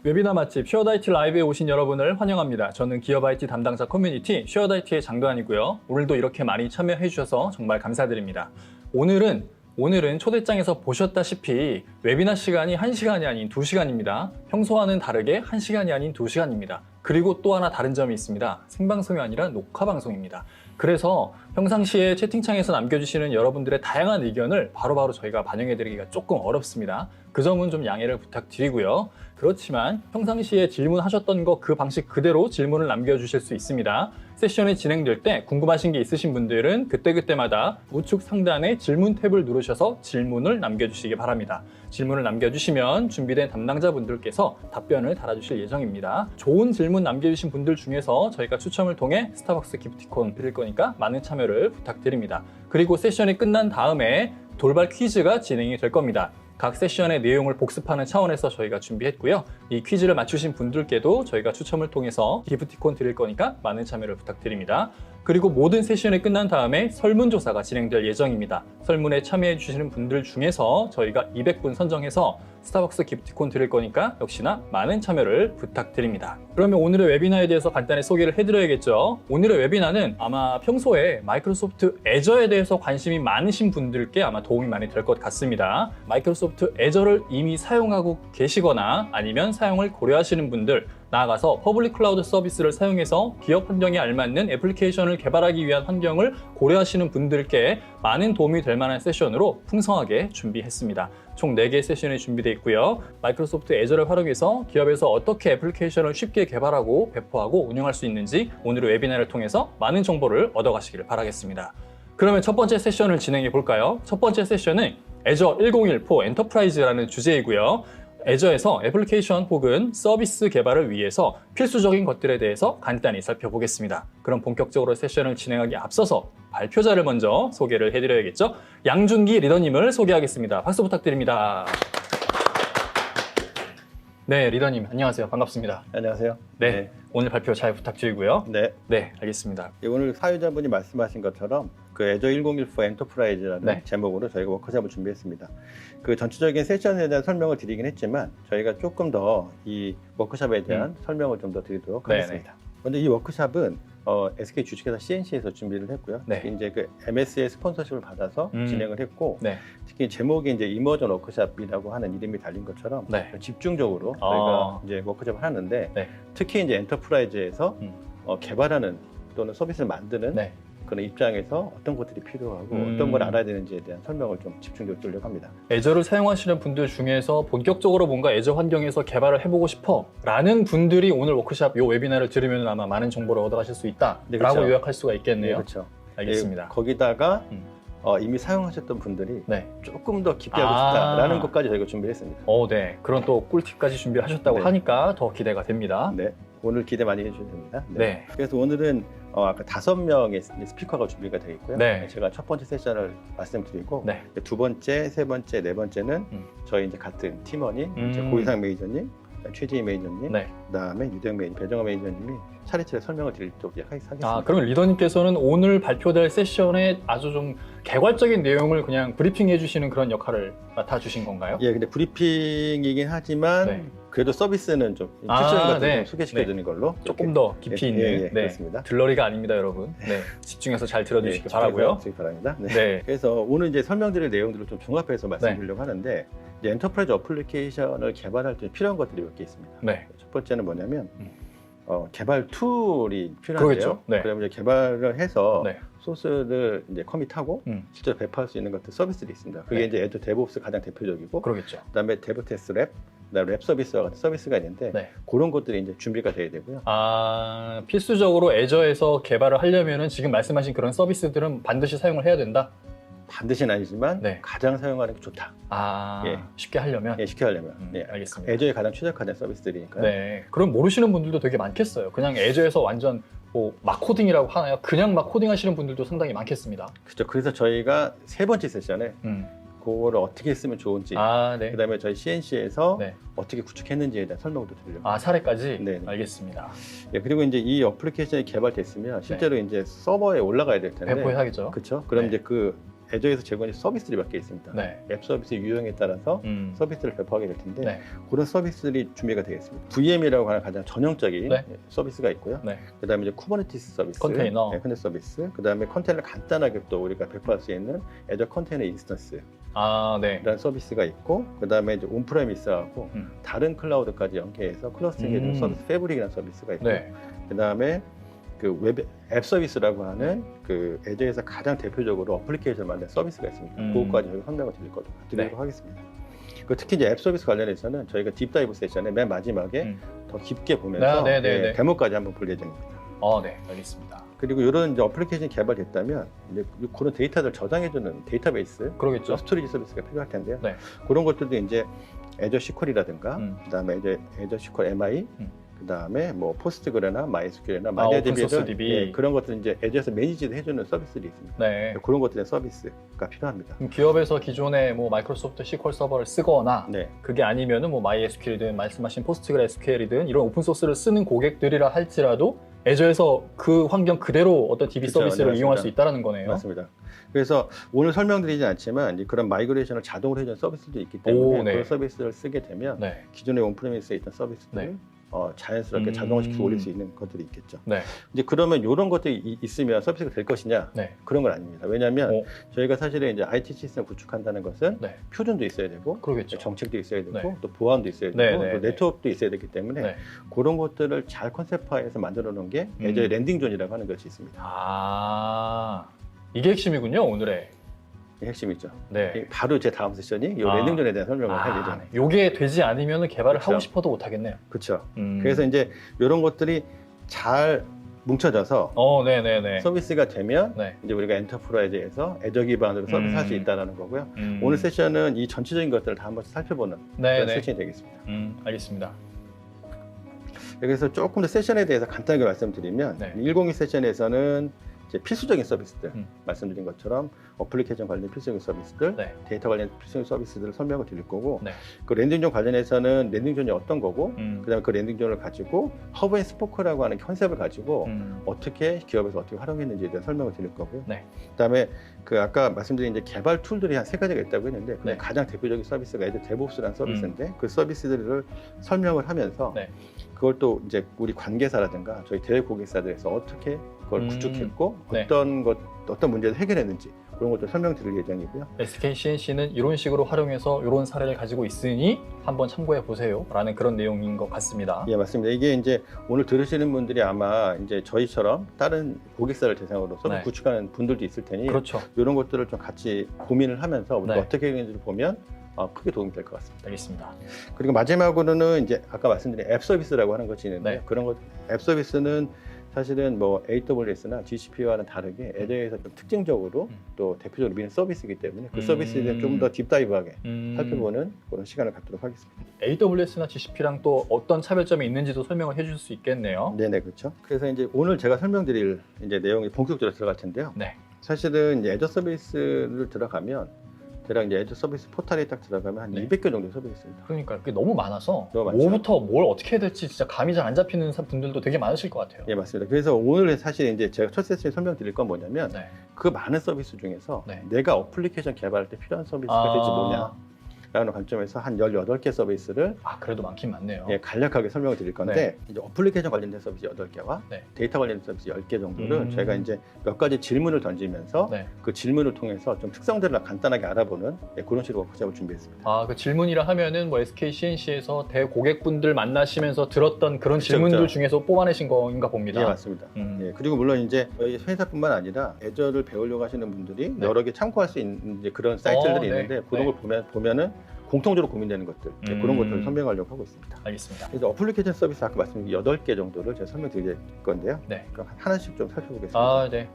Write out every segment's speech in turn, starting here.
웨비나 맛집 쉐어드 IT 라이브에 오신 여러분을 환영합니다. 저는 기업 IT 담당자 커뮤니티 쉐어드 IT의 장도환이고요. 오늘도 이렇게 많이 참여해 주셔서 정말 감사드립니다. 오늘은 초대장에서 보셨다시피 웨비나 시간이 1시간이 아닌 2시간입니다. 평소와는 다르게 1시간이 아닌 2시간입니다. 그리고 또 하나 다른 점이 있습니다. 생방송이 아니라 녹화 방송입니다. 그래서 평상시에 채팅창에서 남겨주시는 여러분들의 다양한 의견을 바로바로 저희가 반영해드리기가 조금 어렵습니다. 그 점은 좀 양해를 부탁드리고요. 그렇지만 평상시에 질문하셨던 거 그 방식 그대로 질문을 남겨주실 수 있습니다. 세션이 진행될 때 궁금하신 게 있으신 분들은 그때그때마다 우측 상단에 질문 탭을 누르셔서 질문을 남겨주시기 바랍니다. 질문을 남겨주시면 준비된 담당자분들께서 답변을 달아주실 예정입니다. 좋은 질문 남겨주신 분들 중에서 저희가 추첨을 통해 스타벅스 기프티콘 드릴 거니까 많은 참여를 부탁드립니다. 그리고 세션이 끝난 다음에 돌발 퀴즈가 진행이 될 겁니다. 각 세션의 내용을 복습하는 차원에서 저희가 준비했고요. 이 퀴즈를 맞추신 분들께도 저희가 추첨을 통해서 기프티콘 드릴 거니까 많은 참여를 부탁드립니다. 그리고 모든 세션이 끝난 다음에 설문조사가 진행될 예정입니다. 설문에 참여해 주시는 분들 중에서 저희가 200분 선정해서 스타벅스 기프티콘 드릴 거니까 역시나 많은 참여를 부탁드립니다. 그러면 오늘의 웨비나에 대해서 간단히 소개를 해드려야겠죠. 오늘의 웨비나는 아마 평소에 마이크로소프트 애저에 대해서 관심이 많으신 분들께 아마 도움이 많이 될 것 같습니다. 마이크로소프트 애저를 이미 사용하고 계시거나 아니면 사용을 고려하시는 분들, 나아가서 퍼블릭 클라우드 서비스를 사용해서 기업 환경에 알맞는 애플리케이션을 개발하기 위한 환경을 고려하시는 분들께 많은 도움이 될 만한 세션으로 풍성하게 준비했습니다. 총 4개의 세션이 준비되어 있고요. 마이크로소프트 애저를 활용해서 기업에서 어떻게 애플리케이션을 쉽게 개발하고 배포하고 운영할 수 있는지 오늘의 웨비나를 통해서 많은 정보를 얻어가시기를 바라겠습니다. 그러면 첫 번째 세션을 진행해 볼까요? 첫 번째 세션은 애저 1014 엔터프라이즈라는 주제이고요. 애저에서 애플리케이션 혹은 서비스 개발을 위해서 필수적인 것들에 대해서 간단히 살펴보겠습니다. 그럼 본격적으로 세션을 진행하기 앞서서 발표자를 먼저 소개를 해드려야겠죠? 양준기 리더님을 소개하겠습니다. 박수 부탁드립니다. 네, 리더님 안녕하세요. 반갑습니다. 안녕하세요. 네, 오늘 발표 잘 부탁드리고요. 네, 알겠습니다. 오늘 사회자분이 말씀하신 것처럼 그 애저 1014 엔터프라이즈라는 제목으로 저희가 워크숍을 준비했습니다. 그 전체적인 세션에 대한 설명을 드리긴 했지만 저희가 조금 더 이 워크숍에 대한 설명을 좀 더 드리도록 하겠습니다. 먼저 이 워크숍은 SK 주식회사 CNC에서 준비를 했고요. 특히 이제 그 MS의 스폰서십을 받아서 진행을 했고, 특히 제목이 이제 이머전 워크숍이라고 하는 이름이 달린 것처럼 집중적으로 저희가 이제 워크숍을 하는데, 특히 이제 엔터프라이즈에서 개발하는 또는 서비스를 만드는 그런 입장에서 어떤 것들이 필요하고 어떤 걸 알아야 되는지에 대한 설명을 좀 집중적으로 드리려고 합니다. 애저를 사용하시는 분들 중에서 본격적으로 뭔가 애저 환경에서 개발을 해보고 싶어 라는 분들이 오늘 워크숍 이 웨비나를 들으면 아마 많은 정보를 얻어가실 수 있다 라고 요약할 수가 있겠네요. 그렇죠. 알겠습니다. 거기다가 이미 사용하셨던 분들이 조금 더 깊게 하고 싶다라는 것까지 저희가 준비했습니다. 네. 그런 또 꿀팁까지 준비하셨다고 하니까 더 기대가 됩니다. 네. 오늘 기대 많이 해주셔도 됩니다. 그래서 오늘은 아까 5명의 스피커가 준비가 되어 있고요. 제가 첫 번째 세션을 말씀드리고 두 번째, 세 번째, 네 번째는 저희 이제 같은 팀원인 고이상 매니저님, 최지희 매니저님, 그다음에 유대영 매니저, 배정호 매니저님이 차례차례 설명을 드리도록 하겠습니다. 그럼 리더님께서는 오늘 발표될 세션에 아주 좀 개괄적인 내용을 그냥 브리핑해 주시는 그런 역할을 맡아주신 건가요? 예, 근데 브리핑이긴 하지만 그래도 서비스는 좀 필수적인 것들을 좀 소개시켜 드리는 걸로 조금 더 깊이 있는 그렇습니다. 들러리가 아닙니다, 여러분. 집중해서 잘 들어주시기 바라고요. 바랍니다. 그래서 오늘 이제 설명드릴 내용들을 좀 종합해서 말씀드리려고 하는데, 이제 엔터프라이즈 어플리케이션을 개발할 때 필요한 것들이 몇 개 있습니다. 첫 번째는 뭐냐면 개발 툴이 필요한데요. 그러면 이제 개발을 해서 소스를 이제 커밋하고 실제로 배포할 수 있는 것들 서비스들이 있습니다. 그게 이제 애저 데브옵스 가장 대표적이고, 그다음에 데브테스트 랩, 그다음에 랩 서비스와 같은 서비스가 있는데 그런 것들이 이제 준비가 돼야 되고요. 필수적으로 애저에서 개발을 하려면은 지금 말씀하신 그런 서비스들은 반드시 사용을 해야 된다. 반드시는 아니지만 가장 사용하는 게 좋다. 쉽게 하려면? 쉽게 하려면. 알겠습니다. 애저에 가장 최적화된 서비스들이니까요. 그럼 모르시는 분들도 되게 많겠어요. 그냥 애저에서 완전 막 코딩이라고 하나요? 그냥 막 코딩 하시는 분들도 상당히 많겠습니다. 그렇죠. 그래서 저희가 세 번째 세션에 그거를 어떻게 쓰면 좋은지, 그다음에 저희 CNC에서 어떻게 구축했는지에 대한 설명도 드리려고. 사례까지? 알겠습니다. 그리고 이제 이 어플리케이션이 개발됐으면 실제로 이제 서버에 올라가야 될 텐데. 배포해야겠죠. 그렇죠. 그럼 이제 그 애저에서 제공하는 서비스들이 몇 개 있습니다. 네. 앱 서비스 유형에 따라서 서비스를 배포하게 될 텐데 네. 그런 서비스들이 준비가 되겠습니다. VM이라고 하는 가장 전형적인 네. 서비스가 있고요. 네. 그다음에 이제 쿠버네티스 서비스, 컨테이너. 네, 컨테이너 서비스. 그다음에 컨테이너를 간단하게 또 우리가 배포할 수 있는 애저 컨테이너 인스턴스. 아, 네. 라는 서비스가 있고 그다음에 이제 온프레미스하고 다른 클라우드까지 연계해서 클러스팅해주는 서비스 패브릭이라는 서비스가 있고 네. 그다음에 그 웹 앱 서비스라고 하는 그 애저에서 가장 대표적으로 어플리케이션을 만든 서비스가 있습니다. 그것까지 저희가 설명을 드리도록 하겠습니다. 그 특히 이제 앱 서비스 관련해서는 저희가 딥다이브 세션의 맨 마지막에 더 깊게 보면서 데모까지 한번 볼 예정입니다. 네, 알겠습니다. 그리고 이런 이제 어플리케이션이 개발됐다면 이제 그런 데이터를 저장해주는 데이터베이스, 그러겠죠. 스토리지 서비스가 필요할 텐데요. 네. 그런 것들도 이제 애저 시퀄이라든가, 그다음에 이제 애저 시퀄 MI, 그다음에 뭐 포스트그레나 마이스큐엘이나 마니아DB를 그런 것들 이제 애저에서 매니지드 해주는 서비스들이 있습니다. 네. 그런 것들의 서비스가 필요합니다. 기업에서 기존에 뭐 마이크로소프트 SQL 서버를 쓰거나 네. 그게 아니면은 뭐 MySQL이든 말씀하신 포스트그레SQL이든 이런 오픈 소스를 쓰는 고객들이라 할지라도 애저에서 그 환경 그대로 어떤 DB 그렇죠. 서비스를 네, 이용할 수 있다는 거네요. 맞습니다. 그래서 오늘 설명드리진 않지만 그런 마이그레이션을 자동으로 해주는 서비스도 있기 때문에 그런 서비스를 쓰게 되면 기존의 온프레미스에 있던 서비스들 자연스럽게 자동화시켜서 올릴 수 있는 것들이 있겠죠. 이제 그러면 이런 것들이 있으면 서비스가 될 것이냐? 그런 건 아닙니다. 왜냐하면 저희가 사실은 이제 IT 시스템을 구축한다는 것은 표준도 있어야 되고, 그러겠죠. 정책도 있어야 되고, 또 보안도 있어야 되고, 또 네트워크도 있어야 되기 때문에 그런 것들을 잘 컨셉화해서 만들어 놓은 게 애저의 랜딩존이라고 하는 것이 있습니다. 아, 이게 핵심이군요, 오늘의. 핵심이죠. 네. 바로 제 다음 세션이 이 랜딩존에 대한 설명을 할 예정입니다. 이게 되지 않으면 개발을 하고 싶어도 못 하겠네요. 그렇죠. 그래서 이제 이런 것들이 잘 뭉쳐져서 서비스가 되면 이제 우리가 엔터프라이즈에서 애저 기반으로 서비스 할 수 있다는 거고요. 오늘 세션은 이 전체적인 것들을 다 한번 살펴보는 그런 세션이 되겠습니다. 알겠습니다. 그래서 조금 더 세션에 대해서 간단하게 말씀드리면 102 세션에서는 이제 필수적인 서비스들 말씀드린 것처럼 어플리케이션 관련 필수적인 서비스들, 데이터 관련 필수적인 서비스들을 설명을 드릴 거고 그 랜딩존 관련해서는 랜딩존이 어떤 거고 그다음에 그 랜딩존을 가지고 허브 앤 스포크라고 하는 컨셉을 가지고 어떻게 기업에서 어떻게 활용했는지에 대한 설명을 드릴 거고요. 그다음에 그 아까 말씀드린 이제 개발 툴들이 한 3가지가 있다고 했는데 가장 대표적인 서비스가 애저 데브옵스라는 서비스인데 그 서비스들을 설명을 하면서 그걸 또 이제 우리 관계사라든가 저희 대외 고객사들에서 어떻게 그걸 구축했고 어떤 문제를 해결했는지 그런 것도 설명드릴 예정이고요. SK CNC는 이런 식으로 활용해서 이런 사례를 가지고 있으니 한번 참고해 보세요 라는 그런 내용인 것 같습니다. 예, 맞습니다. 이게 이제 오늘 들으시는 분들이 아마 이제 저희처럼 다른 고객사를 대상으로 서비스 구축하는 분들도 있을 테니 이런 것들을 좀 같이 고민을 하면서 우리가 어떻게 했는지를 보면 크게 도움이 될 것 같습니다. 알겠습니다. 그리고 마지막으로는 이제 아까 말씀드린 앱 서비스라고 하는 것이 있는데 그런 것 앱 서비스는 사실은 뭐 AWS나 GCP와는 다르게 애저에서 좀 특징적으로 또 대표적으로 미는 서비스이기 때문에 그 서비스에 대해 좀 더 딥다이브하게 살펴보는 그런 시간을 갖도록 하겠습니다. AWS나 GCP랑 또 어떤 차별점이 있는지도 설명을 해줄 수 있겠네요. 네네, 그렇죠. 그래서 이제 오늘 제가 설명드릴 이제 내용이 본격적으로 들어갈 텐데요. 사실은 이제 애저 서비스를 들어가면 대략 이제 애저 서비스 포털에 딱 들어가면 한 200개 정도 서비스 있습니다. 그러니까 그게 너무 많아서 너무 뭐부터 뭘 어떻게 해야 될지 진짜 감이 잘 안 잡히는 분들도 되게 많으실 것 같아요. 예, 맞습니다. 그래서 오늘 사실 이제 제가 첫 세션에 설명드릴 건 뭐냐면 그 많은 서비스 중에서 내가 어플리케이션 개발할 때 필요한 서비스가 될지 뭐냐 라는 관점에서 한 18개 서비스를 그래도 많긴 많네요. 간략하게 설명을 드릴 건데 이제 어플리케이션 관련된 서비스 8개와 데이터 관련된 서비스 10개 정도를 저희가 이제 몇 가지 질문을 던지면서 그 질문을 통해서 좀 특성들을 간단하게 알아보는 그런 식으로 워크숍을 준비했습니다. 그 질문이라 하면은 뭐 SK CNC에서 대고객분들 만나시면서 들었던 그런 질문들 중에서 뽑아내신 거인가 봅니다. 예, 맞습니다. 예, 그리고 물론 이제 저희 회사뿐만 아니라 애저를 배우려고 하시는 분들이 여러 개 참고할 수 있는 이제 그런 사이트들이 있는데 그런 걸 보면은 공통적으로 고민되는 것들 그런 것들을 설명하려고 하고 있습니다. 알겠습니다. 그래서 어플리케이션 서비스 아까 말씀드린 8개 정도를 제가 설명드릴 건데요. 그럼 하나씩 좀 살펴보겠습니다.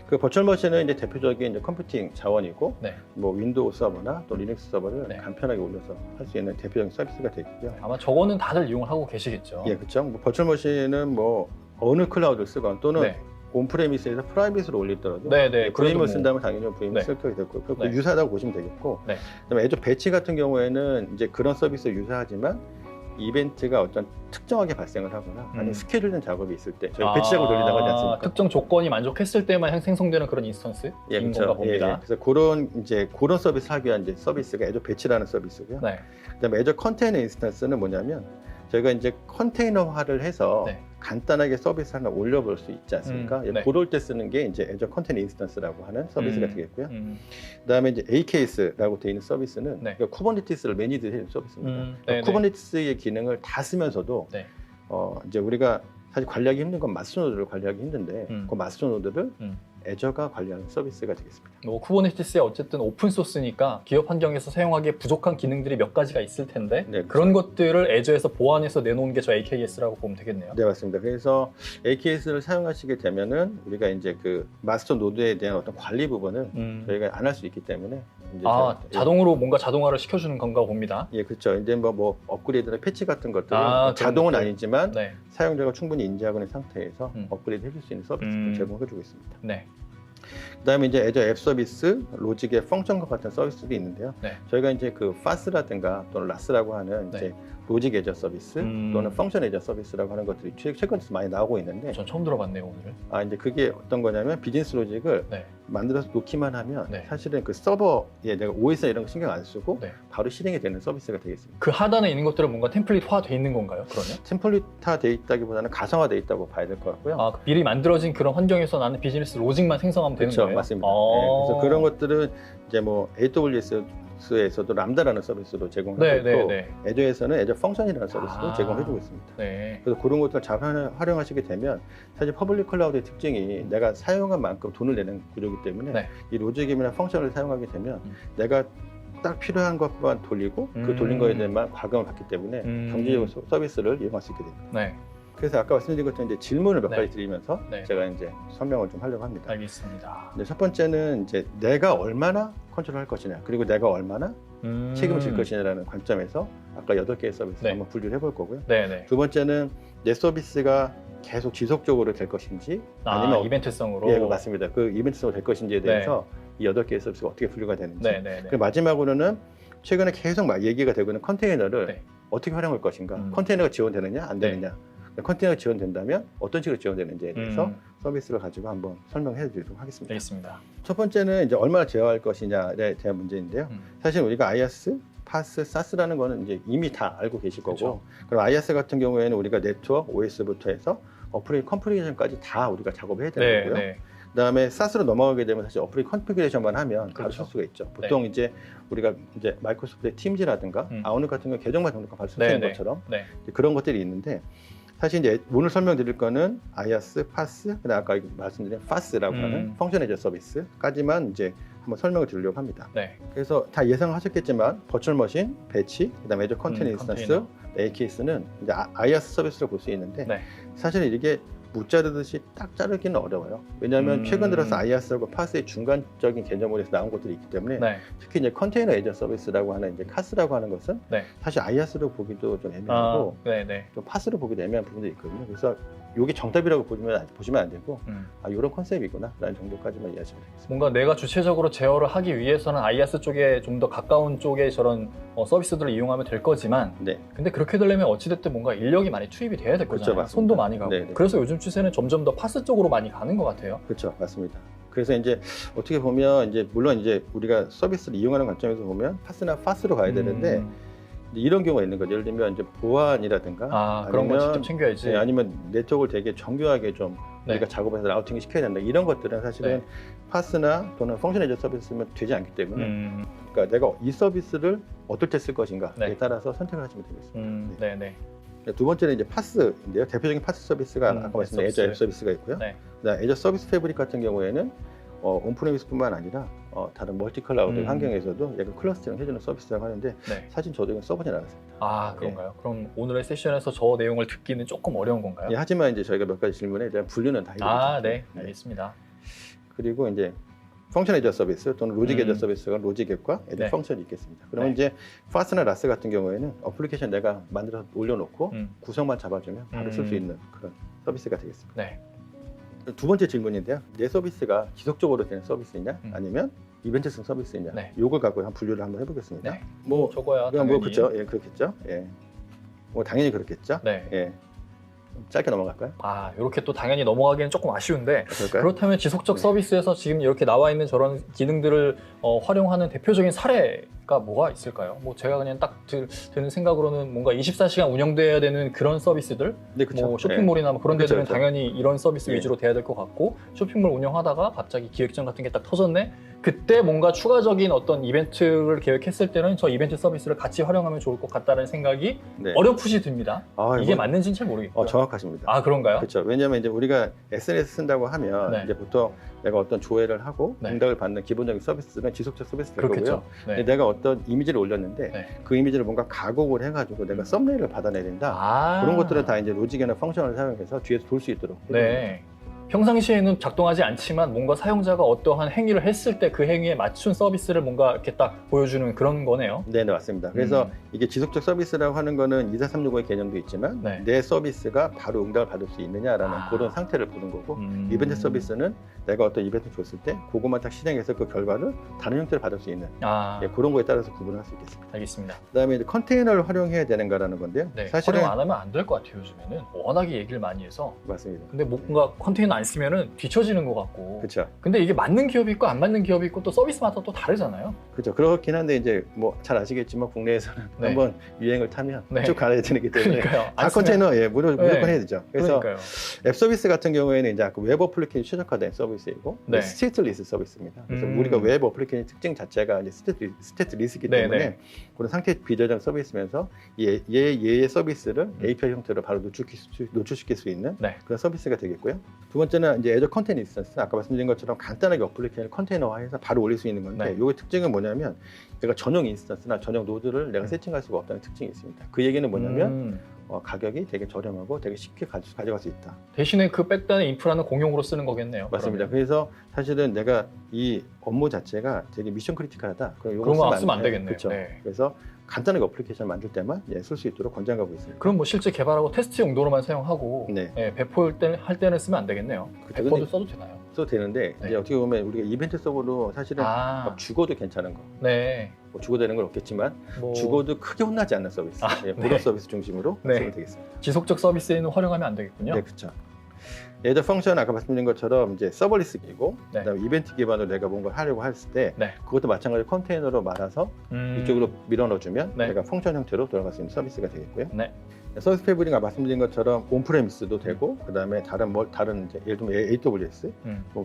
그 버추얼 머신은 이제 대표적인 이제 컴퓨팅 자원이고 뭐 윈도우 서버나 또 리눅스 서버를 간편하게 올려서 할 수 있는 대표적인 서비스가 되고요. 아마 저거는 다들 이용을 하고 계시겠죠. 예, 그렇죠. 뭐 버추얼 머신은 뭐 어느 클라우드를 쓰건 또는 온프레미스에서 프라이빗으로 올리더라도 VM을 쓴다면 당연히 VM을 쓸 거게 될 거고 유사하다고 보시면 되겠고 그다음에 애저 배치 같은 경우에는 이제 그런 서비스 유사하지만 이벤트가 어떤 특정하게 발생을 하거나 아니면 스케줄된 작업이 있을 때 저희 아, 배치 작업을 돌린다고 하지 않습니까? 특정 조건이 만족했을 때만 생성되는 그런 인스턴스인 건가 봅니다. 그래서 그런 서비스 하기 위한 이제 서비스가 애저 배치라는 서비스고요. 네. 그다음에 애저 컨테이너 인스턴스는 뭐냐면 저희가 이제 컨테이너화를 해서 네. 간단하게 서비스 하나 올려볼 수 있지 않습니까? 네. 그럴 때 쓰는 게 이제 애저 컨테이너 인스턴스라고 하는 서비스가 되겠고요. 음. 그다음에 이제 AKS라고 되어 있는 서비스는 네. 그러니까 쿠버네티스를 매니드 해주는 서비스입니다. 네네. 그러니까 쿠버네티스의 기능을 다 쓰면서도 네. 이제 우리가 사실 관리하기 힘든 건 마스터 노드를 관리하기 힘든데 그 마스터 노드를 애저가 관리하는 서비스가 되겠습니다. 뭐 쿠버네티스에 어쨌든 오픈 소스니까 기업 환경에서 사용하기에 부족한 기능들이 몇 가지가 있을 텐데 네, 그런 것들을 애저에서 보완해서 내놓은 게 저 AKS라고 보면 되겠네요. 네, 맞습니다. 그래서 AKS를 사용하시게 되면은 우리가 이제 그 마스터 노드에 대한 어떤 관리 부분을 저희가 안 할 수 있기 때문에 이제 자동으로 뭔가 자동화를 시켜주는 건가 봅니다. 예, 그렇죠. 이제 뭐 업그레이드나 패치 같은 것들은 그런 자동은 것들. 아니지만 네. 사용자가 충분히 인지하고 있는 상태에서 업그레이드 해줄 수 있는 서비스를 제공해주고 있습니다. 네. 그다음에 이제 애저 앱 서비스, 로직의 펑션과 같은 서비스도 있는데요. 네. 저희가 이제 그 파스라든가 또는 라스라고 하는 네. 이제 로직 애저 서비스 또는 펑션 애저 서비스라고 하는 것들이 최근에 많이 나오고 있는데, 전 처음 들어봤네요 오늘은. 이제 그게 어떤 거냐면 비즈니스 로직을 네. 만들어서 놓기만 하면 네. 사실은 그 서버에 내가 OS 이런 거 신경 안 쓰고 네. 바로 실행이 되는 서비스가 되겠습니다. 그 하단에 있는 것들은 뭔가 템플릿화 돼 있는 건가요? 그러면? 템플릿화 돼 있다기보다는 가상화돼 있다고 봐야 될 것 같고요. 그 미리 만들어진 그런 환경에서 나는 비즈니스 로직만 생성하면 되는 그렇죠, 거예요? 맞습니다. 네, 그래서 그런 것들은 이제 뭐 AWS에서도 람다라는 서비스도 제공하고 있고 애저에서는 애저 펑션이라는 서비스도 제공해주고 있습니다. 네. 그래서 그런 것들을 잘 활용하시게 되면 사실 퍼블릭 클라우드의 특징이 내가 사용한 만큼 돈을 내는 구조이기 때문에 이 로직이나 펑션을 사용하게 되면 내가 딱 필요한 것만 돌리고 그 돌린 거에 대한 과금을 받기 때문에 경제적으로 서비스를 이용할 수 있게 됩니다. 네. 그래서 아까 말씀드린 것처럼 이제 질문을 몇 가지 드리면서 네. 제가 이제 설명을 좀 하려고 합니다. 알겠습니다. 첫 번째는 이제 내가 얼마나 컨트롤할 것이냐, 그리고 내가 얼마나 책임을 질 것이냐라는 관점에서 아까 8개의 서비스를 한번 분류를 해볼 거고요. 네네. 두 번째는 내 서비스가 계속 지속적으로 될 것인지 아니면 이벤트성으로. 예, 맞습니다. 그 이벤트성으로 될 것인지에 대해서 이 8개의 서비스가 어떻게 분류가 되는지. 그리고 마지막으로는 최근에 계속 얘기가 되고 있는 컨테이너를 어떻게 활용할 것인가, 컨테이너가 지원되느냐 안 되느냐, 컨테이너가 지원된다면 어떤 식으로 지원되는지에 대해서 서비스를 가지고 한번 설명해 드리도록 하겠습니다. 알겠습니다. 첫 번째는 이제 얼마나 제어할 것이냐에 대한 문제인데요. 사실 우리가 IaaS, PaaS, SaaS라는 거는 이제 이미 다 알고 계실 거고, 그렇죠. 그럼 IaaS 같은 경우에는 우리가 네트워크, OS부터 해서 컴피그레이션까지 다 우리가 작업을 해야 되는 거고요. 그다음에 SaaS로 넘어가게 되면 사실 컴피그레이션만 하면 바로 쓸 수가 있죠. 보통 이제 우리가 이제 마이크로소프트의 팀즈라든가 아웃룩 같은 거 계정만 등록하면 바로 쓸 수 있는 것처럼 그런 것들이 있는데, 사실 이제 오늘 설명드릴 거는 IaaS, PaaS, 그다음 아까 말씀드린 FaaS라고 하는 펑션 애저 서비스까지만 이제 한번 설명을 드리려고 합니다. 그래서 다 예상하셨겠지만 버추얼 머신, 배치, 그다음에 애저 컨테이너 인스턴스, AKS는 이제 IaaS 서비스로 볼 수 있는데 사실 이게 무자르듯이 딱 자르기는 어려워요. 왜냐하면 최근 들어서 IaaS하고 PaaS의 중간적인 개념으로 해서 나온 것들이 있기 때문에 특히 이제 컨테이너 애저 서비스라고 하는 이제 카스라고 하는 것은 사실 IaaS로 보기도 좀 애매하고 좀 PaaS로 보기도 애매한 부분도 있거든요. 그래서 이게 정답이라고 보시면 안 되고 이런 컨셉이구나 라는 정도까지만 이해하시면 되겠습니다. 뭔가 내가 주체적으로 제어를 하기 위해서는 IaaS 쪽에 좀 더 가까운 쪽에 저런 서비스들을 이용하면 될 거지만 근데 그렇게 되려면 어찌됐든 뭔가 인력이 많이 투입이 돼야 될 거잖아요. 그렇죠, 손도 많이 가고. 그래서 요즘 추세는 점점 더 파스 쪽으로 많이 가는 것 같아요. 그렇죠, 맞습니다. 그래서 이제 어떻게 보면 이제 물론 이제 우리가 서비스를 이용하는 관점에서 보면 파스나 파스로 가야 되는데 이런 경우가 있는 거죠. 예를 들면 이제 보안이라든가 그런 거 직접 챙겨야지. 아니면 네트워크를 되게 정교하게 좀 우리가 작업해서 라우팅을 시켜야 된다. 이런 것들은 사실은 파스나 또는 펑션 애저 서비스면 되지 않기 때문에 그러니까 내가 이 서비스를 어떨 때 쓸 것인가에 따라서 선택을 하시면 되겠습니다. 두 번째는 이제 파스인데요. 대표적인 파스 서비스가 아까 말씀드린 애저 앱 서비스가 있고요. 그다음 애저 서비스 패브릭 같은 경우에는 온프레미스뿐만 아니라 다른 멀티 클라우드 환경에서도 약간 클러스터링 해주는 서비스라고 하는데 사실 저도 이건 써보진 않았습니다. 그런가요? 그럼 오늘의 세션에서 저 내용을 듣기는 조금 어려운 건가요? 하지만 이제 저희가 몇 가지 질문에 대한 분류는 다 해드리겠습니다. 알겠습니다. 그리고 이제 펑션 애저 서비스 또는 로직 애저 서비스가 로직 앱과 애저 펑션이 있겠습니다. 그러면 이제 파스나 라스 같은 경우에는 어플리케이션 내가 만들어서 올려놓고 구성만 잡아주면 바로 쓸 수 있는 그런 서비스가 되겠습니다. 두 번째 질문인데요. 내 서비스가 지속적으로 되는 서비스냐 아니면 이벤트성 서비스냐 이걸 갖고 한 분류를 한번 해보겠습니다. 뭐 적어야 그렇죠. 그렇겠죠. 뭐 당연히 그렇겠죠. 네. 예. 짧게 넘어갈까요? 아, 이렇게 또 당연히 넘어가기는 조금 아쉬운데 그럴까요? 그렇다면 지속적 서비스에서 지금 이렇게 나와 있는 저런 기능들을 활용하는 대표적인 사례가 뭐가 있을까요? 뭐 제가 그냥 딱 드는 생각으로는 뭔가 24시간 운영돼야 되는 그런 서비스들, 네, 그쵸. 뭐 쇼핑몰이나 뭐 그런 그쵸, 데들은 그쵸. 당연히 이런 서비스 네. 위주로 돼야 될 것 같고, 쇼핑몰 운영하다가 갑자기 기획전 같은 게 딱 터졌네? 그때 뭔가 추가적인 어떤 이벤트를 계획했을 때는 저 이벤트 서비스를 같이 활용하면 좋을 것 같다는 생각이 네. 어렴풋이 듭니다. 아, 이게 이거- 맞는지는 잘 모르겠고요. 정확하십니다. 아, 그런가요? 그렇죠. 왜냐하면 이제 우리가 SNS 쓴다고 하면 네. 이제 보통 내가 어떤 조회를 하고 네. 응답을 받는 기본적인 서비스는 지속적 서비스 될 그렇겠죠. 거고요. 네. 근데 내가 어떤 이미지를 올렸는데 네. 그 이미지를 뭔가 가공을 해가지고 내가 썸네일을 받아내야 된다. 아. 그런 것들은 다 이제 로직이나 펑션을 사용해서 뒤에서 돌 수 있도록. 네. 평상시에는 작동하지 않지만 뭔가 사용자가 어떠한 행위를 했을 때 그 행위에 맞춘 서비스를 뭔가 이렇게 딱 보여주는 그런 거네요. 네, 맞습니다. 그래서 이게 지속적 서비스라고 하는 거는 24365의 개념도 있지만 네. 내 서비스가 바로 응답을 받을 수 있느냐라는 아. 그런 상태를 보는 거고 이벤트 서비스는 내가 어떤 이벤트를 줬을 때 그것만 딱 실행해서 그 결과를 다른 형태로 받을 수 있는 아, 예, 그런 거에 따라서 구분을 할 수 있겠습니다. 알겠습니다. 그다음에 이제 컨테이너를 활용해야 되는가라는 건데요. 네, 사실은 활용 안 하면 안 될 것 같아요, 요즘에는. 워낙에 얘기를 많이 해서. 맞습니다. 근데 뭔가 컨테이너 안 쓰면은 뒤처지는 것 같고. 그렇죠. 근데 이게 맞는 기업이 있고 안 맞는 기업이 있고 또 서비스마다 또 다르잖아요. 그렇죠. 그렇긴 한데 이제 뭐 잘 아시겠지만 국내에서는 네. 한번 유행을 타면 네. 쭉 가야 되기 때문에 그러니까요. 다 안 쓰면- 컨테이너 예, 무조건 네. 해야 되죠. 그래서 그러니까요. 앱 서비스 같은 경우에는 이제 아까 웹 어플리케이션 최적화된 서비스이고 네. 스테이트리스 서비스입니다. 그래서 음. 우리가 웹 어플리케이션 특징 자체가 이제 스테이트리스이기 네, 때문에 네. 그런 상태 비저장 서비스면서 얘의 서비스를 API 형태로 바로 노출시킬 수 있는 네. 그런 서비스가 되겠고요. 두 번째는 이제 애저 컨테이너 인스턴스. 아까 말씀드린 것처럼 간단하게 어플리케이션을 컨테이너화해서 바로 올릴 수 있는 건데 네. 요의 특징은 뭐냐면 내가 전용 인스턴스나 전용 노드를 내가 세팅할 수가 없다는 특징이 있습니다. 그 얘기는 뭐냐면 가격이 되게 저렴하고 되게 쉽게 가져갈 수 있다. 대신에 그 백단의 인프라는 공용으로 쓰는 거겠네요. 맞습니다. 그러면. 그래서 사실은 내가 이 업무 자체가 되게 미션 크리티컬하다. 그럼 그런 거 쓰면 안 되겠네요. 그렇죠. 네. 그래서 간단하게 어플리케이션 만들 때만 쓸 수 있도록 권장하고 있습니다. 그럼 뭐 실제 개발하고 테스트 용도로만 사용하고 네. 배포할 때는 쓰면 안 되겠네요. 그렇죠. 배포도 근데- 써도 되나요? 써도 되는데 네. 이제 어떻게 보면 우리가 이벤트 서버로 사실은 막 죽어도 괜찮은 거. 네. 뭐 죽어되는 건 없겠지만 뭐 죽어도 크게 혼나지 않는 서비스. 그런 네. 서비스 중심으로 네. 쓰면 되겠습니다. 지속적 서비스에는 활용하면 안 되겠군요. 네, 그렇죠. 얘들 펑션 아까 말씀드린 것처럼 이제 서버리스이고 네. 그다음에 이벤트 기반으로 내가 뭔가 하려고 했을 때 네. 그것도 마찬가지로 컨테이너로 말아서 이쪽으로 밀어넣어주면 네. 내가 펑션 형태로 돌아갈 수 있는 서비스가 되겠고요. 네. 서비스 패브릭 아까 말씀드린 것처럼 온프레미스도 되고 그다음에 다른 이제 예를 들면 AWS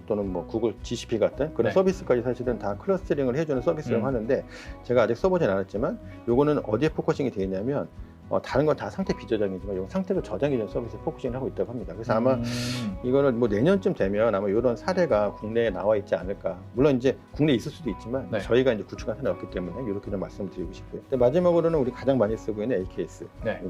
또는 뭐 구글 GCP 같은 그런 네. 서비스까지 사실은 다 클러스터링을 해주는 서비스라고 하는데 제가 아직 써보진 않았지만 요거는 어디에 포커싱이 되어 있냐면 다른 건 다 상태 비저장이지만 이건 상태로 저장해주는 서비스에 포커싱을 하고 있다고 합니다. 그래서 아마 이거는 뭐 내년쯤 되면 아마 이런 사례가 국내에 나와 있지 않을까. 물론 이제 국내에 있을 수도 있지만 네. 저희가 이제 구축한 사례가 없기 때문에 이렇게 좀 말씀을 드리고 싶고요. 근데 마지막으로는 우리 가장 많이 쓰고 있는 AKS입니다. 네.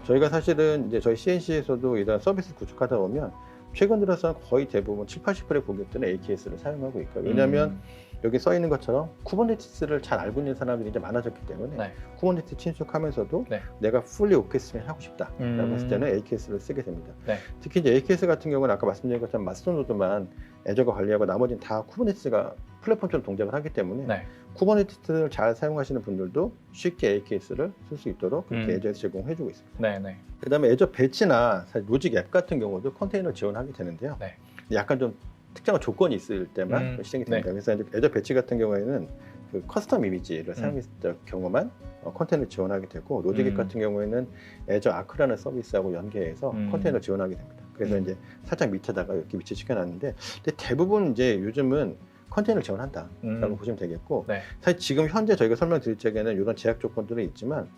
저희가 사실은 이제 저희 CNC에서도 이런 서비스 구축하다 보면 최근 들어서는 거의 대부분 70~80%의 고객들은 AKS를 사용하고 있고요. 왜냐하면 여기 써 있는 것처럼 쿠버네티스를 잘 알고 있는 사람들이 이제 많아졌기 때문에 네. 쿠버네티스 친숙하면서도 네. 내가 풀리 오케스트레이션 하고 싶다라고 했을 때는 AKS를 쓰게 됩니다. 네. 특히 이제 AKS 같은 경우는 아까 말씀드린 것처럼 마스터노드만 애저가 관리하고 나머지는 다 쿠버네티스가 플랫폼처럼 동작을 하기 때문에 네. 쿠버네티스를 잘 사용하시는 분들도 쉽게 AKS를 쓸 수 있도록 그렇게 애저에서 제공해주고 있습니다. 네, 네. 그다음에 애저 배치나 사실 로직 앱 같은 경우도 컨테이너 지원하게 되는데요. 네. 약간 좀 특정한 조건이 있을 때만 실행이 됩니다. 그래서 이제 애저 배치 같은 경우에는 그 커스텀 이미지를 사용했을 경우만 컨테이너 지원하게 되고 로직 앱 같은 경우에는 애저 아크라는 서비스하고 연계해서 컨테이너 지원하게 됩니다. 그래서 이제 살짝 밑에다가 이렇게 위치시켜놨는데 근데 대부분 이제 요즘은 컨테이너를 지원한다라고 보시면 되겠고 네. 사실 지금 현재 저희가 설명드릴 적에는 이런 제약 조건들은 있지만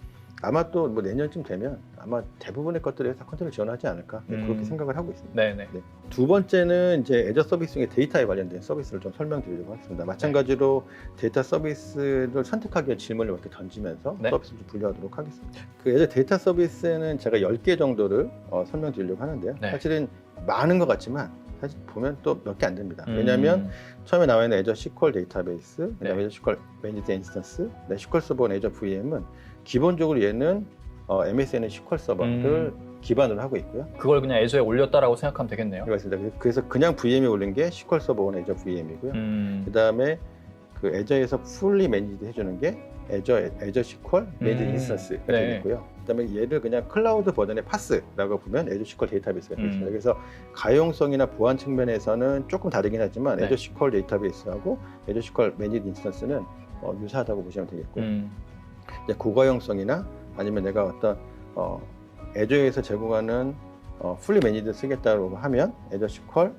아마 또 뭐 내년쯤 되면 아마 대부분의 것들에 다 컨테이너 지원하지 않을까 그렇게 생각을 하고 있습니다. 네, 네. 네. 두 번째는 이제 애저 서비스 중에 데이터에 관련된 서비스를 좀 설명드리려고 하겠습니다. 마찬가지로 데이터 서비스를 선택하기 위한 질문을 이렇게 던지면서 네. 서비스를 좀 분류하도록 하겠습니다. 그 애저 데이터 서비스는 제가 10개 정도를 설명드리려고 하는데요. 네. 사실은 많은 것 같지만 사실 보면 또 몇 개 안 됩니다. 왜냐하면 처음에 나와 있는 애저 SQL 데이터베이스, 그다음에 애저 SQL 매니지 인스턴스, SQL 서버 애저 VM은 기본적으로 얘는 MSN의 SQL 서버를 기반으로 하고 있고요. 그걸 그냥 애저에 올렸다라고 생각하면 되겠네요. 네, 맞습니다. 그래서 그냥 VM에 올린 게 SQL 서버 원 애저 VM이고요. 그다음에 그 애저에서 풀리 매니지 해주는 게 애저 SQL 매니지 인스턴스가 네. 되겠고요. 그다음에 얘를 그냥 클라우드 버전의 파스라고 보면 애저 SQL 데이터베이스가 되겠습니다. 그래서 가용성이나 보안 측면에서는 조금 다르긴 하지만 애저 SQL 데이터베이스하고 애저 SQL 매니지 인스턴스는 유사하다고 보시면 되겠고요. 이제 고가용성이나 아니면 내가 어떤 애저에서 제공하는 풀리 매니지를 쓰겠다고 하면 애저 SQL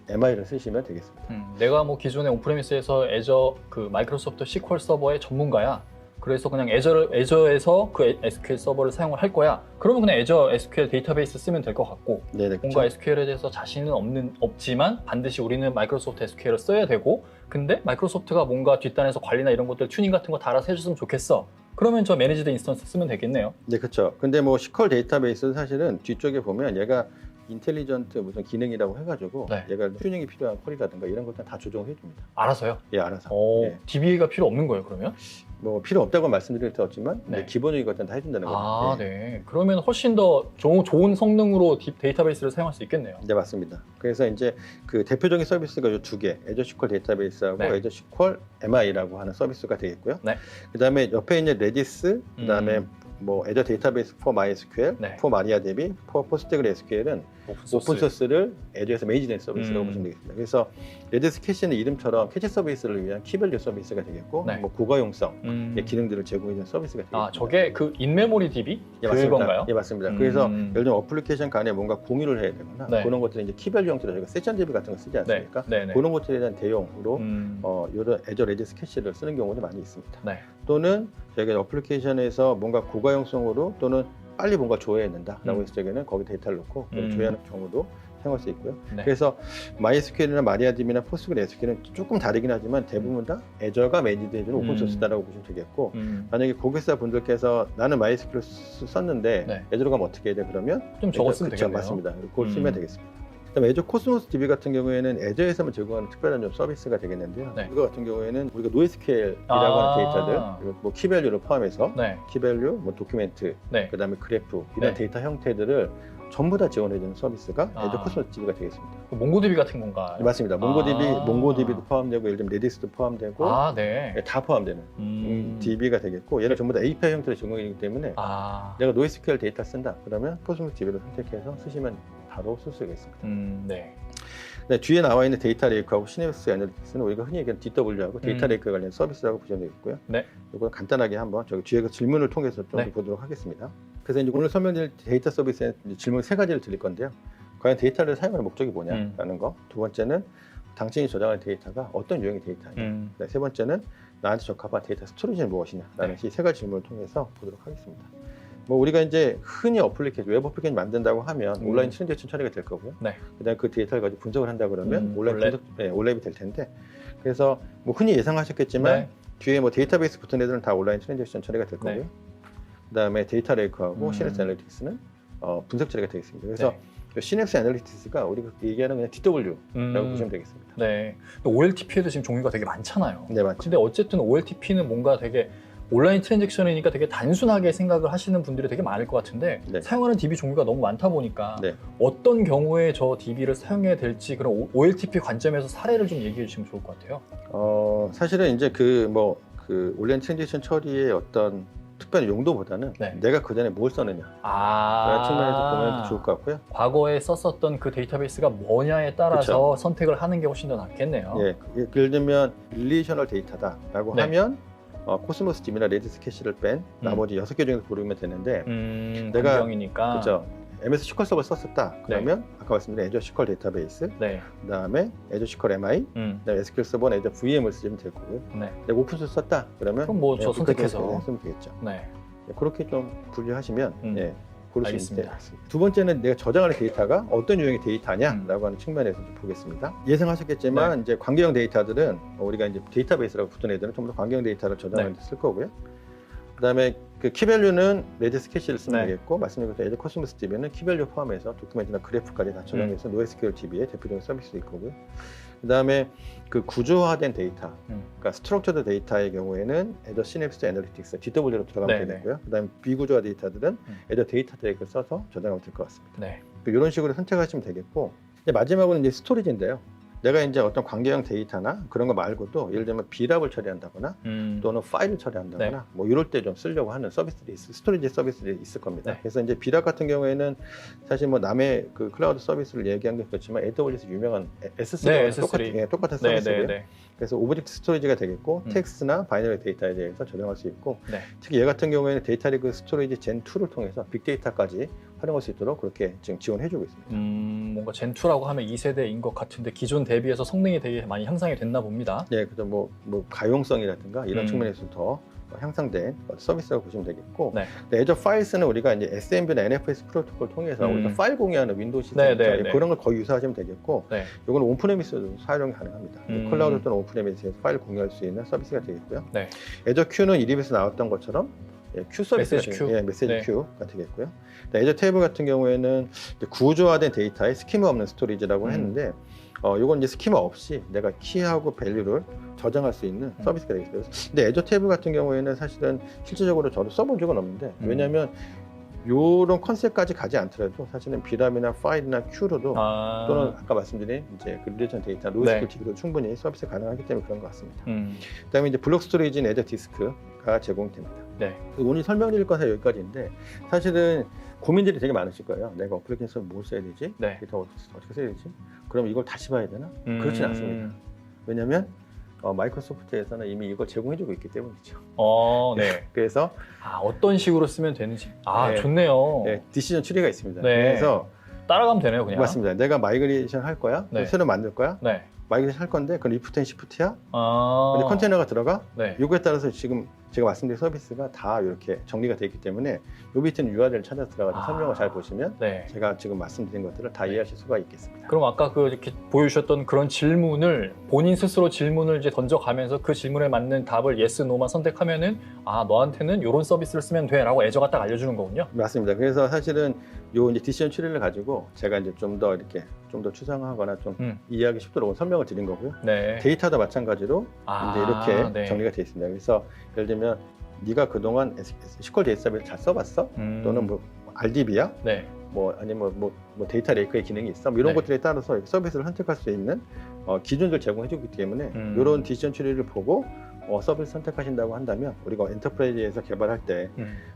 MI를 쓰시면 되겠습니다. 내가 뭐 기존에 온프레미스에서 애저 그 마이크로소프트 SQL 서버의 전문가야. 그래서 그냥 애저에서 그 SQL 서버를 사용을 할 거야. 그러면 그냥 애저 SQL 데이터베이스 쓰면 될 것 같고, 네네, 뭔가 그렇죠. SQL에 대해서 자신은 없지만 반드시 우리는 마이크로소프트 SQL을 써야 되고, 근데 마이크로소프트가 뭔가 뒷단에서 관리나 이런 것들 튜닝 같은 거 다 알아서 해줬으면 좋겠어. 그러면 저 매니지드 인스턴스 쓰면 되겠네요. 네, 그렇죠. 근데 뭐 SQL 데이터베이스는 사실은 뒤쪽에 보면 얘가 인텔리전트 무슨 기능이라고 해가지고 얘가 튜닝이 필요한 퀄이라든가 이런 것들 다 조정을 해줍니다. 알아서요? 예, 알아서. 예. DBA가 필요 없는 거예요, 그러면? 뭐 필요 없다고 말씀드릴 수 없지만 기본적인 것들은 다 해준다는 거죠. 아, 네. 그러면 훨씬 더 좋은 성능으로 데이터베이스를 사용할 수 있겠네요. 네, 맞습니다. 그래서 이제 그 대표적인 서비스가 이 두 개, 애저 SQL 데이터베이스하고 애저 SQL MI라고 하는 서비스가 되겠고요. 그다음에 옆에 있는 레디스, 그다음에 뭐 애저 데이터베이스 for MySQL, for MariaDB, for PostgreSQL은 오픈소스를 애저에서 매니지된 서비스라고 보시면 되겠습니다. 그래서 레디스 캐시는 이름처럼 캐치 서비스를 위한 키밸류 서비스가 되겠고, 뭐 고가용성 기능들을 제공해주는 서비스가 되겠습니다. 아, 저게 그 인메모리 DB? 예, 맞습니다. 그건가요? 예, 맞습니다. 그래서 예를 들면 어플리케이션 간에 뭔가 공유를 해야 되거나 그런 것들은 이제 키밸류 형태로 저희가 세션 DB 같은 거 쓰지 않습니까? 그런 것들에 대한 대용으로 이런 애저 레디스 캐시를 쓰는 경우도 많이 있습니다. 또는 저희가 어플리케이션에서 뭔가 고가용성으로 또는 빨리 뭔가 조회해야 된다라고 했을 적에는 거기 데이터를 넣고 조회하는 경우도 사용할 수 있고요. 그래서 MySQL이나 MariaDB나 PostgreSQL은 조금 다르긴 하지만 대부분 다 애저가 매니지 해주는 오픈소스다라고 보시면 되겠고, 만약에 고객사 분들께서 나는 MySQL 썼는데 애저로 가면 어떻게 해야 돼? 그러면 좀 적었으면 되겠네요. 맞습니다. 그걸 쓰면 되겠습니다. 그다음에 애저 코스모스 DB 같은 경우에는 애저에서만 제공하는 특별한 좀 서비스가 되겠는데요. 이거 같은 경우에는 우리가 NoSQL이라고 하는 데이터들, 그리고 뭐 키밸류를 포함해서 키밸류, 뭐 도큐멘트, 그다음에 그래프 이런 데이터 형태들을 전부 다 지원해주는 서비스가 애저 코스모스 DB가 되겠습니다. 몽고DB 같은 건가요? 네, 맞습니다. 몽고DB도 포함되고, 예를 들면 레디스도 포함되고, 다 포함되는 DB가 되겠고, 얘는 전부 다 API 형태로 제공이기 때문에 내가 NoSQL 데이터 쓴다 그러면 코스모스 DB를 선택해서 쓰시면 바로 쓸 수가 있습니다. 뒤에 나와 있는 데이터 레이크하고 시냅스 애널리틱스는 우리가 흔히 얘기하는 DW하고 데이터 레이크 관련 서비스라고 보시면 되겠고요. 이걸 간단하게 한번 저기 뒤에 질문을 통해서 좀 보도록 하겠습니다. 그래서 이제 오늘 설명드릴 데이터 서비스에 질문 3가지를 드릴 건데요. 과연 데이터를 사용하는 목적이 뭐냐라는 거. 두 번째는 당신이 저장하는 데이터가 어떤 유형의 데이터냐. 세 번째는 나한테 적합한 데이터 스토리지는 무엇이냐라는 이 3가지 질문을 통해서 보도록 하겠습니다. 뭐 우리가 이제 흔히 어플리케이션, 웹 어플리케이션 만든다고 하면 온라인 트랜잭션 처리가 될 거고요. 그다음에 그 데이터를 가지고 분석을 한다 그러면 온라인이 될 텐데, 그래서 뭐 흔히 예상하셨겠지만 뒤에 뭐 데이터베이스 붙은 애들은 다 온라인 트랜잭션 처리가 될 거고요. 그다음에 데이터 레이크하고 시냅스 애널리틱스는 분석 처리가 되겠습니다. 그래서 시냅스 애널리틱스가 우리가 얘기하는 그냥 DW라고 보시면 되겠습니다. 네. OLTP에도 지금 종류가 되게 많잖아요. 네, 맞죠. 근데 어쨌든 OLTP는 뭔가 되게 온라인 트랜잭션이니까 되게 단순하게 생각을 하시는 분들이 되게 많을 것 같은데 사용하는 DB 종류가 너무 많다 보니까 어떤 경우에 저 DB를 사용해야 될지 그런 OLTP 관점에서 사례를 좀 얘기해 주시면 좋을 것 같아요. 사실은 이제 그 온라인 트랜잭션 처리의 어떤 특별한 용도보다는 내가 그 전에 뭘 썼느냐 라는 측면에서 보면 좋을 것 같고요. 과거에 썼었던 그 데이터베이스가 뭐냐에 따라서 선택을 하는 게 훨씬 더 낫겠네요. 예를 들면 릴레이셔널 데이터다라고 하면 코스모스 DB나 레디스 캐시를 뺀 나머지 6개 중에서 고르면 되는데, 내가 반경이니까. 그렇죠. MS SQL 서버 썼었다. 그러면 아까 말씀드린 애저 SQL 데이터베이스, 그다음에 애저 SQL MI, 그다음에 SQL 서버는 애저 VM을 쓰시면 될 거고요. 내가 오픈소스 썼다. 그러면 그럼 뭐 저 선택해서 쓰면 되겠죠. 그렇게 좀 분류하시면 고를 수 있습니다. 알겠습니다. 두 번째는 내가 저장하는 데이터가 어떤 유형의 데이터냐라고 하는 측면에서 좀 보겠습니다. 예상하셨겠지만 이제 관계형 데이터들은 우리가 이제 데이터베이스라고 붙은 애들은 전부 다 관계형 데이터를 저장하는 데 쓸 거고요. 그다음에 그 키밸류는 레디스 캐시를 쓰면 되겠고, 말씀드린 것처럼 애저 코스모스 DB는 키밸류 포함해서 도큐멘트나 그래프까지 다 저장해서 NoSQL DB의 대표적인 서비스일 거고요. 그다음에 그 구조화된 데이터, 그러니까 스트럭처드 데이터의 경우에는 애저 시냅스 애널리틱스 DW로 들어가면 되겠고요. 그다음에 비구조화 데이터들은 애저 데이터 드레이크를 써서 저장하면 될 것 같습니다. 이런 식으로 선택하시면 되겠고, 이제 마지막으로는 이제 스토리지인데요. 내가 이제 어떤 관계형 데이터나 그런 거 말고도 예를 들면 비랍을 처리한다거나 또는 파일을 처리한다거나 네. 뭐 이럴 때 좀 쓰려고 하는 서비스들이 스토리지 서비스들이 있을 겁니다. 네. 그래서 이제 비랍 같은 경우에는 사실 뭐 남의 그 클라우드 서비스를 얘기한 게 그렇지만 AWS 유명한 S3가 네, S3. 똑같은 네, 서비스고요. 네, 네. 그래서 오브젝트 스토리지가 되겠고 텍스트나 바이너리 데이터에 대해서 저장할 수 있고 네. 특히 얘 같은 경우에는 데이터 리그 스토리지 젠2를 통해서 빅데이터까지 활용할 수 있도록 그렇게 지금 지원해주고 있습니다. 뭔가 젠2라고 하면 2세대인 것 같은데 기존 대비해서 성능이 되게 많이 향상이 됐나 봅니다. 네, 그래서 뭐 가용성이라든가 이런 측면에서 더 향상된 서비스라고 보시면 되겠고, 네. 애저 파일스는 우리가 이제 SMB나 NFS 프로토콜 통해서 우리가 파일 공유하는 윈도우 시스템 네, 네, 네. 그런 걸 거의 유사하시면 되겠고, 네. 이건 온프레미스도 사용이 가능합니다. 클라우드 또는 온프레미스에서 파일 공유할 수 있는 서비스가 되겠고요. 네. 애저 큐는 이 립에서 나왔던 것처럼 큐 서비스, 메시지 큐. 메시지 네. 큐가 되겠고요. 애저 테이블 같은 경우에는 이제 구조화된 데이터에 스키마 없는 스토리지라고 했는데, 이건 이제 스키마 없이 내가 키하고 밸류를 저장할 수 있는 서비스가 되겠어요. 근데 애저 테이블 같은 경우에는 사실은 실질적으로 저도 써본 적은 없는데, 왜냐하면 이런 컨셉까지 가지 않더라도 사실은 비람이나 파일이나 큐로도 또는 아까 말씀드린 이제 그 릴레이션 데이터, 노스쿨 TV도 충분히 서비스 가능하기 때문에 그런 것 같습니다. 그다음에 이제 블록 스토리지는 애저 디스크가 제공됩니다. 네. 오늘 설명드릴 것은 여기까지인데 사실은 고민들이 되게 많으실 거예요. 내가 어플리케이션 뭘 써야 되지? 네. 데이터 어떻게 써야 되지? 그럼 이걸 다시 봐야 되나? 그렇진 않습니다. 왜냐하면 마이크로소프트에서는 이미 이걸 제공해주고 있기 때문이죠. 네. 그래서 어떤 식으로 쓰면 되는지. 네. 좋네요. 네, 디시전 추리가 있습니다. 네. 그래서 따라가면 되네요, 그냥. 맞습니다. 내가 마이그레이션 할 거야? 네. 새로 만들 거야? 네. 마이그레이션 할 건데 그건 리프트 앤 시프트야? 아. 근데 컨테이너가 들어가? 네. 요거에 따라서 지금 제가 말씀드린 서비스가 다 이렇게 정리가 되어 있기 때문에 요 밑에는 URL을 찾아서 들어가서 설명을 잘 보시면 네. 제가 지금 말씀드린 것들을 다 이해하실 수가 있겠습니다. 그럼 아까 그 이렇게 보여주셨던 그런 질문을 본인 스스로 질문을 이제 던져가면서 그 질문에 맞는 답을 yes, no만 선택하면은 너한테는 이런 서비스를 쓰면 돼라고 애저가 딱 알려주는 거군요. 맞습니다. 그래서 사실은 요 이제 디시전 추리를 가지고 제가 이제 좀 더 이렇게 좀 더 추상화하거나 좀 이해하기 쉽도록 설명을 드린 거고요. 네. 데이터도 마찬가지로 이제 이렇게 네. 정리가 되어 있습니다. 그래서 예를 들면 네가 그동안 SQL 데이터베이스 잘 써봤어? 또는 뭐 RDB야? 네. 뭐 아니면 뭐 데이터 레이크의 기능이 있어? 뭐 이런 네. 것들에 따라서 서비스를 선택할 수 있는 기준들 제공해주기 때문에 이런 디시전 추리를 보고 서비스 선택하신다고 한다면 우리가 엔터프라이즈에서 개발할 때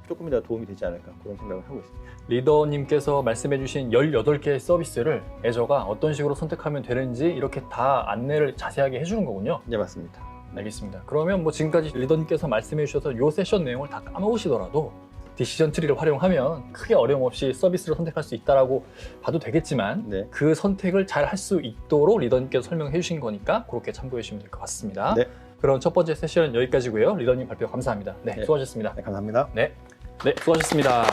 조금이라도 도움이 되지 않을까 그런 생각을 하고 있습니다. 리더님께서 말씀해주신 18개의 서비스를 애저가 어떤 식으로 선택하면 되는지 이렇게 다 안내를 자세하게 해주는 거군요. 네, 맞습니다. 알겠습니다. 그러면 뭐 지금까지 리더님께서 말씀해 주셔서 이 세션 내용을 다 까먹으시더라도 디시전 트리를 활용하면 크게 어려움 없이 서비스를 선택할 수 있다라고 봐도 되겠지만 네. 그 선택을 잘 할 수 있도록 리더님께서 설명해 주신 거니까 그렇게 참고해 주시면 될 것 같습니다. 네. 그럼 첫 번째 세션은 여기까지고요. 리더님 발표 감사합니다. 네, 네. 수고하셨습니다. 네, 감사합니다. 네, 수고하셨습니다.